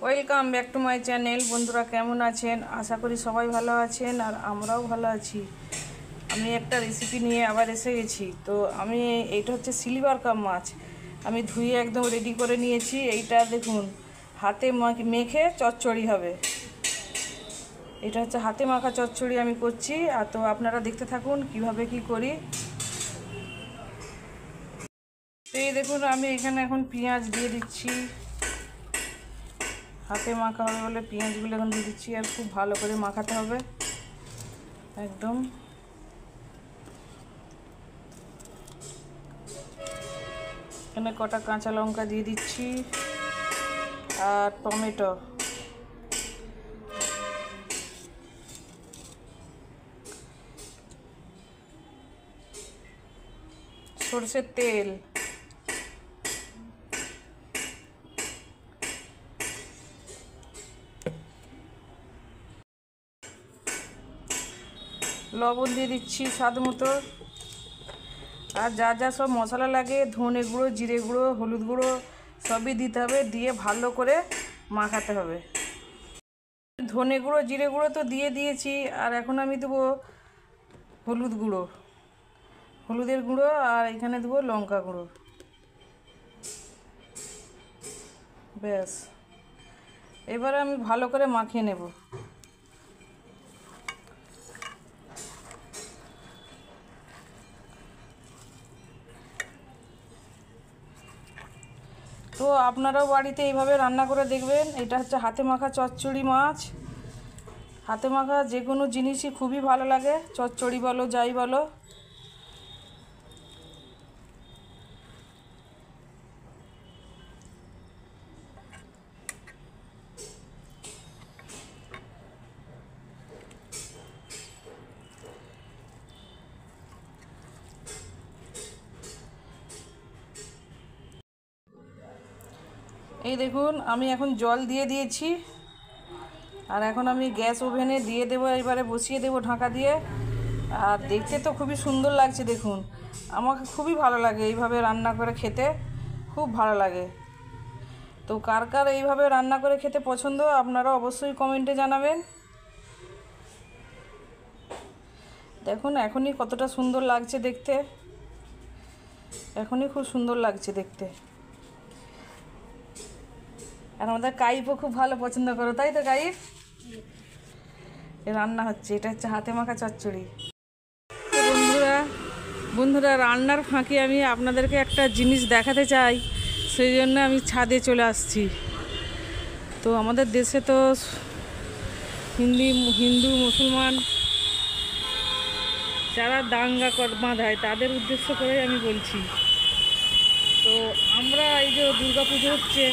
Welcome back to my channel. বন্ধুরা কেমন আছেন? আশা করি সবাই ভালো আছেন আর আমরাও ভালো আছি। আমি একটা রেসিপি নিয়ে আবার এসে গেছি। তো এইটা হচ্ছে সিলভার কাপ মাছ। আমি ধুয়ে একদম রেডি করে নিয়েছি। এইটা দেখুন, হাতে মেখে চচ্চড়ি হবে। এটা হচ্ছে হাতে মাখা চচ্চড়ি আমি করছি। আর তো আপনারা দেখতে থাকুন কিভাবে কি করি। তো এই দেখুন, আমি এখানে এখন পেঁয়াজ দিয়ে দিচ্ছি। হাতে মাখা হবে বলে পেঁয়াজগুলো এখন দিয়ে দিচ্ছি, আর খুব ভালো করে মাখাতে হবে একদম। এখানে কটা কাঁচা লঙ্কা দিয়ে দিচ্ছি আর টমেটো, সরষের তেল, লবণ দিয়ে দিচ্ছি স্বাদ মতো। আর যা যা সব মশলা লাগে, ধনে গুঁড়ো, জিরে গুঁড়ো, হলুদ গুঁড়ো সবই দিতে হবে। দিয়ে ভালো করে মাখাতে হবে। ধনে গুঁড়ো, জিরে গুঁড়ো তো দিয়ে দিয়েছি। আর এখন আমি দেবো হলুদ গুঁড়ো, হলুদের গুঁড়ো। আর এখানে দেবো লঙ্কা গুঁড়ো। ব্যাস, এবারে আমি ভালো করে মাখিয়ে নেব। তো আপনারাও বাড়িতে এইভাবে রান্না করে দেখবেন। এটা হচ্ছে হাতে মাখা চচ্চড়ি মাছ। হাতে মাখা যে কোনো জিনিসই খুবই ভালো লাগে, চচ্চড়ি বলো যাই বলো। এই দেখুন, আমি এখন জল দিয়ে দিয়েছি। আর এখন আমি গ্যাস ওভেনে দিয়ে দেবো, এবারে বসিয়ে দেবো ঢাকা দিয়ে। আর দেখতে তো খুবই সুন্দর লাগছে দেখুন। আমাকে খুবই ভালো লাগে এইভাবে রান্না করে খেতে, খুব ভালো লাগে। তো কার কার এইভাবে রান্না করে খেতে পছন্দ আপনারা অবশ্যই কমেন্টে জানাবেন। দেখুন এখনই কতটা সুন্দর লাগছে দেখতে, এখনই খুব সুন্দর লাগছে দেখতে। আর আমাদের কাইপও খুব ভালো পছন্দ করো, তাই তো কাইপ? রান্না হচ্ছে, এটা হচ্ছে হাতে মাখা চচ্চড়ি। তো বন্ধুরা রান্নার ফাঁকে আমি আপনাদেরকে একটা জিনিস দেখাতে চাই, সেই জন্য আমি ছাদে চলে আসছি। তো আমাদের দেশে তো হিন্দু মুসলমান যারা দাঙ্গা বাঁধায় তাদের উদ্দেশ্য করে আমি বলছি। তো আমরা এই যে দুর্গা পুজো হচ্ছে,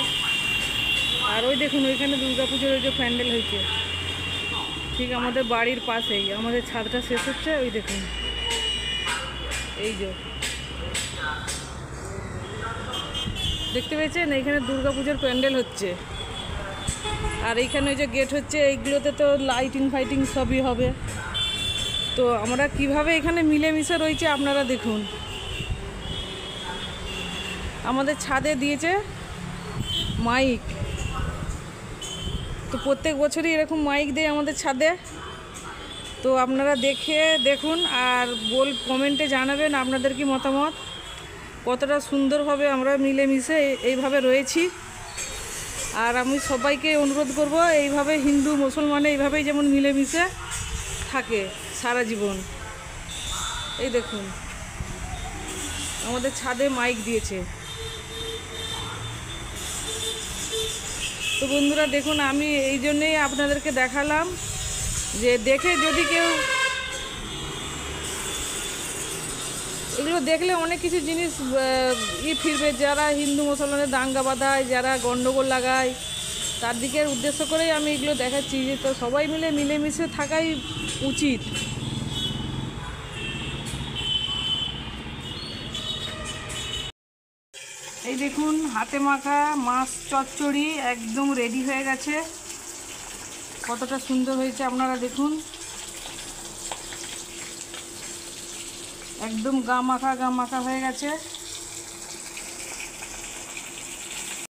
আর ওই দেখুন ওইখানে দুর্গা পুজোর ওই যে প্যান্ডেল হয়েছে ঠিক আমাদের বাড়ির পাশেই। আমাদের ছাদটা শেষ হচ্ছে, ওই দেখুন এই যে দেখতে পেয়েছেন, এইখানে দুর্গা পুজোর প্যান্ডেল হচ্ছে। আর এইখানে ওই যে গেট হচ্ছে, এইগুলোতে তো লাইটিং ফাইটিং সবই হবে। তো আমরা কিভাবে এখানে মিলেমিশে রয়েছে আপনারা দেখুন। আমাদের ছাদে দিয়েছে মাইক। তো প্রত্যেক বছরই এরকম মাইক দেয় আমাদের ছাদে। তো আপনারা দেখুন আর কমেন্টে জানাবেন আপনাদের কি মতামত, কতটা সুন্দরভাবে আমরা মিলেমিশে এইভাবে রয়েছি। আর আমি সবাইকে অনুরোধ করব এইভাবে হিন্দু মুসলমানে এইভাবেই যেমন মিলেমিশে থাকে সারা জীবন। এই দেখুন আমাদের ছাদে মাইক দিয়েছে। তো বন্ধুরা দেখুন, আমি এই জন্যেই আপনাদেরকে দেখালাম যে দেখে যদি কেউ এগুলো দেখলে অনেক কিছু জিনিস ফিরবে। যারা হিন্দু মুসলমানের দাঙ্গা বাঁধায়, যারা গণ্ডগোল লাগায়, তার দিকের উদ্দেশ্য করেই আমি এগুলো দেখাচ্ছি যে তো সবাই মিলেমিশে থাকাই উচিত। এই দেখুন হাতে মাখা মাছ চচ্চড়ি একদম রেডি হয়ে গেছে। কতটা সুন্দর হয়েছে আপনারা দেখুন, একদম গা মাখা হয়ে গেছে।